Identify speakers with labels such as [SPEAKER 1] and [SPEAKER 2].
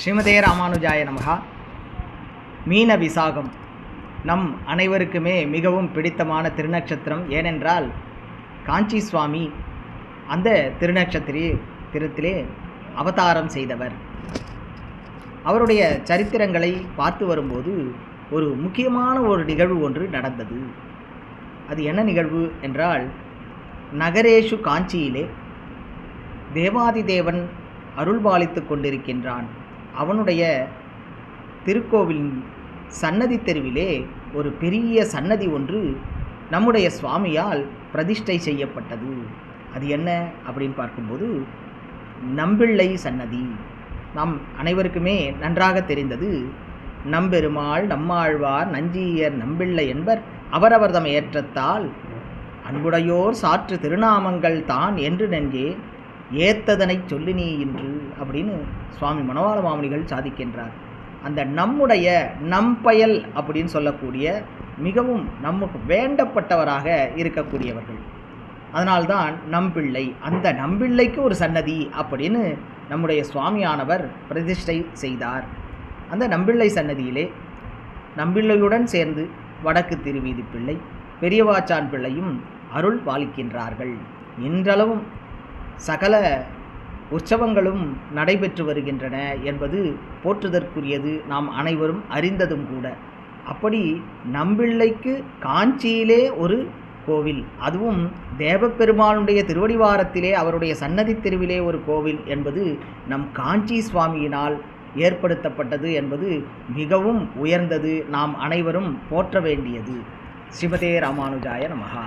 [SPEAKER 1] ஸ்ரீமதே ராமானுஜாய நமகா. மீன விசாகம் நம் அனைவருக்குமே மிகவும் பிடித்தமான திருநட்சத்திரம். ஏனென்றால் காஞ்சி சுவாமி அந்த திருநட்சத்திரத்திலே அவதாரம் செய்தவர். அவருடைய சரித்திரங்களை பார்த்து வரும்போது ஒரு முக்கியமான நிகழ்வு ஒன்று நடந்தது. அது என்ன நிகழ்வு என்றால், நகரேஷு காஞ்சியிலே தேவாதிதேவன் அருள்பாலித்து கொண்டிருக்கின்றான். அவனுடைய திருக்கோவிலின் சன்னதி தெருவிலே ஒரு பெரிய சன்னதி ஒன்று நம்முடைய சுவாமியால் பிரதிஷ்டை செய்யப்பட்டது. அது என்ன அப்படின்னு பார்க்கும்போது நம்பிள்ளை சன்னதி. நாம் அனைவருக்குமே நன்றாக தெரிந்தது, நம்பெருமாள் நம்மாழ்வார் நஞ்சியர் நம்பிள்ளை என்பர் அவரவர் தம் ஏற்றத்தால் அன்புடையோர் சாற்று திருநாமங்கள் தான் என்று நெஞ்சே ஏத்ததனை சொல்லி நீ இன்று அப்படின்னு சுவாமி மணவாள மாமுனிகள் சாதிக்கின்றார். அந்த நம்முடைய நம்பயல் அப்படின்னு சொல்லக்கூடிய மிகவும் நமக்கு வேண்டப்பட்டவராக இருக்கக்கூடியவர்கள். அதனால்தான் நம்பிள்ளை. அந்த நம்பிள்ளைக்கு ஒரு சன்னதி அப்படின்னு நம்முடைய சுவாமியானவர் பிரதிஷ்டை செய்தார். அந்த நம்பிள்ளை சன்னதியிலே நம்பிள்ளையுடன் சேர்ந்து வடக்கு திருவீதி பிள்ளை, பெரியவாச்சான் பிள்ளையும் அருள் பாலிக்கின்றார்கள். இன்றளவும் சகல உற்சவங்களும் நடைபெற்று வருகின்றன என்பது போற்றுதற்குரியது, நாம் அனைவரும் அறிந்ததும் கூட. அப்படி நம்பிள்ளைக்கு காஞ்சியிலே ஒரு கோவில், அதுவும் தேவப்பெருமானுடைய திருவடிவாரத்திலே அவருடைய சன்னதி தெருவிலே ஒரு கோவில் என்பது நம் காஞ்சி சுவாமியினால் ஏற்படுத்தப்பட்டது என்பது மிகவும் உயர்ந்தது, நாம் அனைவரும் போற்ற வேண்டியது. ஸ்ரீமதே ராமானுஜாய நமகா.